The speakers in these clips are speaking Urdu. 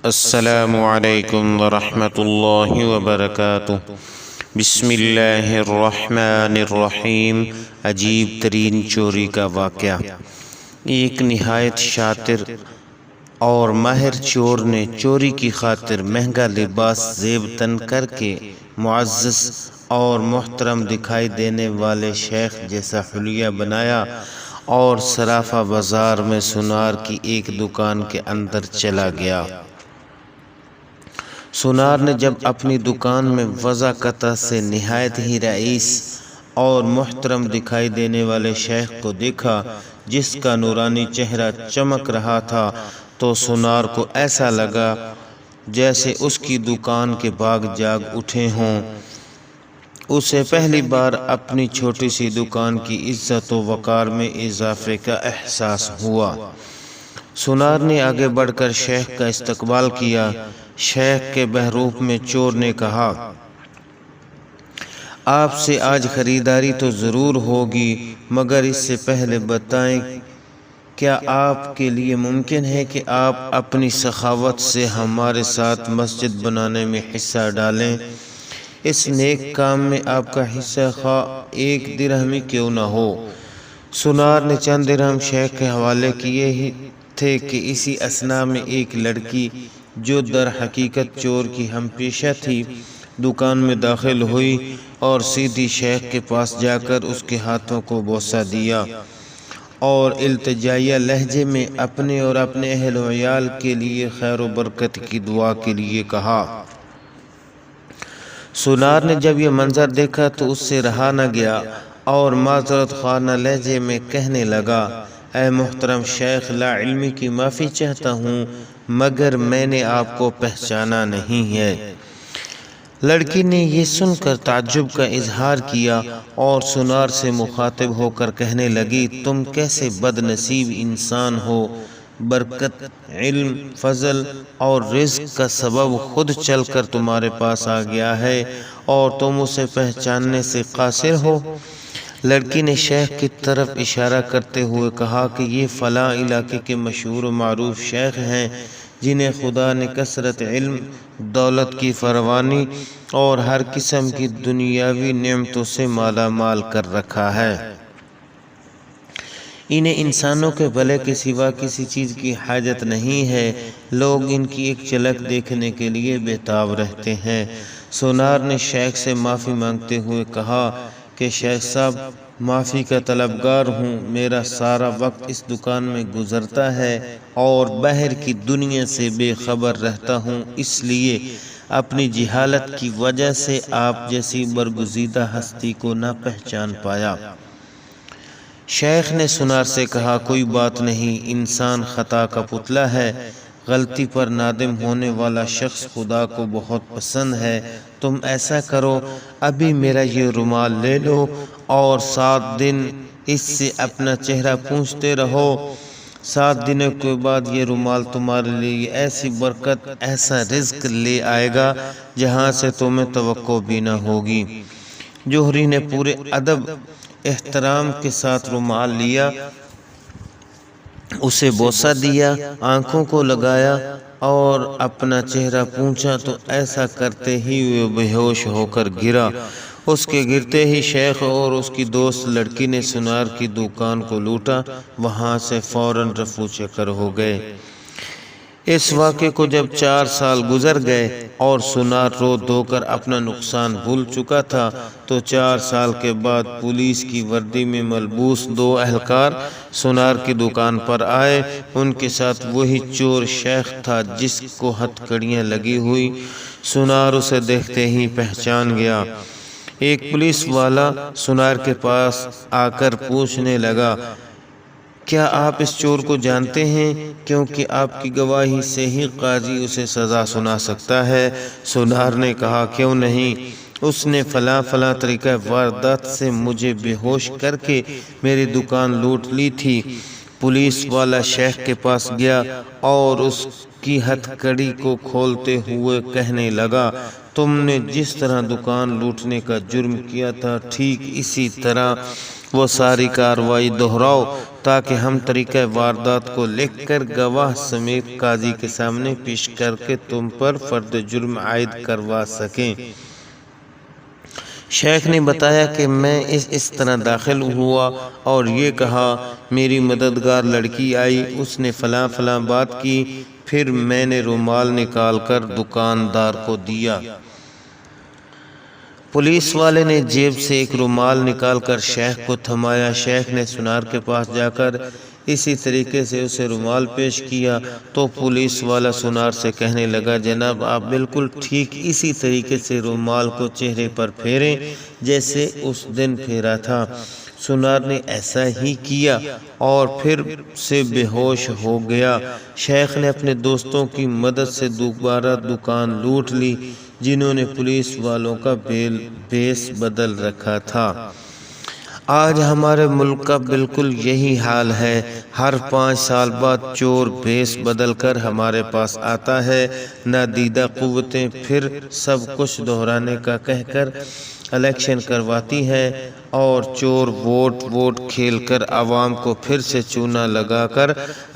السلام علیکم ورحمۃ اللہ وبرکاتہ۔ بسم اللہ الرحمن الرحیم۔ عجیب ترین چوری کا واقعہ۔ ایک نہایت شاطر اور ماہر چور نے چوری کی خاطر مہنگا لباس زیب تن کر کے معزز اور محترم دکھائی دینے والے شیخ جیسا حلیہ بنایا اور صرافہ بازار میں سونار کی ایک دکان کے اندر چلا گیا۔ سونار نے جب اپنی دکان میں وضاقتہ سے نہایت ہی رئیس اور محترم دکھائی دینے والے شیخ کو دیکھا جس کا نورانی چہرہ چمک رہا تھا تو سونار کو ایسا لگا جیسے اس کی دکان کے باغ جاگ اٹھے ہوں۔ اسے پہلی بار اپنی چھوٹی سی دکان کی عزت و وقار میں اضافے کا احساس ہوا۔ سونار نے آگے بڑھ کر شیخ کا استقبال کیا۔ شیخ کے بحروف میں چور نے کہا، آپ سے آج خریداری تو ضرور ہوگی، مگر اس سے پہلے بتائیں کیا آپ کے لیے ممکن ہے کہ آپ اپنی سخاوت سے ہمارے ساتھ مسجد بنانے میں حصہ ڈالیں؟ اس نیک کام میں آپ کا حصہ خواہ ایک درہم ہی کیوں نہ ہو۔ سونار نے چند درہم شیخ کے حوالے کیے ہی تھے کہ اسی اثناء میں ایک لڑکی جو در حقیقت چور کی ہم پیشہ تھی دکان میں داخل ہوئی اور سیدھی شیخ کے پاس جا کر اس کے ہاتھوں کو بوسہ دیا اور التجائیہ لہجے میں اپنے اور اپنے اہل و عیال کے لیے خیر و برکت کی دعا کے لیے کہا۔ سونار نے جب یہ منظر دیکھا تو اس سے رہا نہ گیا اور معذرت خواہ لہجے میں کہنے لگا، اے محترم شیخ، لا علمی کی معافی چاہتا ہوں مگر میں نے آپ کو پہچانا نہیں ہے۔ لڑکی نے یہ سن کر تعجب کا اظہار کیا اور سونار سے مخاطب ہو کر کہنے لگی، تم کیسے بد نصیب انسان ہو، برکت، علم، فضل اور رزق کا سبب خود چل کر تمہارے پاس آ گیا ہے اور تم اسے پہچاننے سے قاصر ہو۔ لڑکی نے شیخ کی طرف اشارہ کرتے ہوئے کہا کہ یہ فلاں علاقے کے مشہور و معروف شیخ ہیں جنہیں خدا نے کثرت علم، دولت کی فراوانی اور ہر قسم کی دنیاوی نعمتوں سے مالا مال کر رکھا ہے۔ انہیں انسانوں کے بھلے کے سوا کسی چیز کی حاجت نہیں ہے، لوگ ان کی ایک جھلک دیکھنے کے لیے بےتاب رہتے ہیں۔ سونار نے شیخ سے معافی مانگتے ہوئے کہا کہ شیخ صاحب، معافی کا طلبگار ہوں، میرا سارا وقت اس دکان میں گزرتا ہے اور باہر کی دنیا سے بے خبر رہتا ہوں، اس لیے اپنی جہالت کی وجہ سے آپ جیسی برگزیدہ ہستی کو نہ پہچان پایا۔ شیخ نے سونار سے کہا، کوئی بات نہیں، انسان خطا کا پتلا ہے، غلطی پر نادم ہونے والا شخص خدا کو بہت پسند ہے۔ تم ایسا کرو، ابھی میرا یہ رومال لے لو اور 7 دن اس سے اپنا چہرہ پوچھتے رہو۔ 7 دنوں کے بعد یہ رومال تمہارے لیے ایسی برکت، ایسا رزق لے آئے گا جہاں سے تمہیں توقع بھی نہ ہوگی۔ جوہری نے پورے ادب احترام کے ساتھ رومال لیا، اسے بوسہ دیا، آنکھوں کو لگایا اور اپنا چہرہ پوچھا تو ایسا کرتے ہی وہ بے ہوش ہو کر گرا۔ اس کے گرتے ہی شیخ اور اس کی دوست لڑکی نے سونار کی دکان کو لوٹا، وہاں سے فوراً رفو چکر ہو گئے۔ اس واقعے کو جب 4 سال گزر گئے اور سونار رو دھو کر اپنا نقصان بھول چکا تھا تو 4 سال کے بعد پولیس کی وردی میں ملبوس 2 اہلکار سونار کی دکان پر آئے۔ ان کے ساتھ وہی چور شیخ تھا جس کو ہتھ کڑیاں لگی ہوئی۔ سونار اسے دیکھتے ہی پہچان گیا۔ ایک پولیس والا سونار کے پاس آ کر پوچھنے لگا، کیا آپ اس چور کو جانتے ہیں؟ کیونکہ آپ کی گواہی سے ہی قاضی اسے سزا سنا سکتا ہے۔ سونار نے کہا، کیوں نہیں، اس نے فلاں فلاں طریقہ واردات سے مجھے بے ہوش کر کے میری دکان لوٹ لی تھی۔ پولیس والا شیخ کے پاس گیا اور اس کی ہتھکڑی کو کھولتے ہوئے کہنے لگا، تم نے جس طرح دکان لوٹنے کا جرم کیا تھا ٹھیک اسی طرح وہ ساری کارروائی دہراؤ تاکہ ہم طریقہ واردات کو لکھ کر گواہ سمیت قاضی کے سامنے پیش کر کے تم پر فرد جرم عائد کروا سکیں۔ شیخ نے بتایا کہ میں اس طرح داخل ہوا اور یہ کہا، میری مددگار لڑکی آئی، اس نے فلاں فلاں بات کی، پھر میں نے رومال نکال کر دکاندار کو دیا۔ پولیس والے نے جیب سے ایک رومال نکال کر شیخ کو تھمایا۔ شیخ نے سونار کے پاس جا کر اسی طریقے سے اسے رومال پیش کیا تو پولیس والا سونار سے کہنے لگا، جناب آپ بالکل ٹھیک اسی طریقے سے رومال کو چہرے پر پھیریں جیسے اس دن پھیرا تھا۔ سونار نے ایسا ہی کیا اور پھر سے بے ہوش ہو گیا۔ شیخ نے اپنے دوستوں کی مدد سے دوبارہ دکان لوٹ لی، جنہوں نے پولیس والوں کا بھیس بدل رکھا تھا۔ آج ہمارے ملک کا بالکل یہی حال ہے۔ ہر 5 سال بعد چور بھیس بدل کر ہمارے پاس آتا ہے۔ نادیدہ قوتیں پھر سب کچھ دہرانے کا کہہ کر الیکشن کرواتی ہیں اور چور ووٹ کھیل کر عوام کو پھر سے چونا لگا کر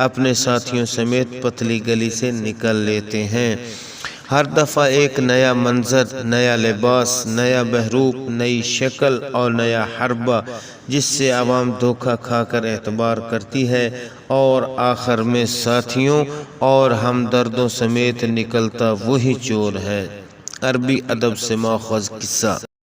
اپنے ساتھیوں سمیت پتلی گلی سے نکل لیتے ہیں۔ ہر دفعہ ایک نیا منظر، نیا لباس، نیا بحروپ، نئی شکل اور نیا حربہ، جس سے عوام دھوکہ کھا کر اعتبار کرتی ہے اور آخر میں ساتھیوں اور ہمدردوں سمیت نکلتا وہی چور ہے۔ عربی ادب سے ماخوذ قصہ۔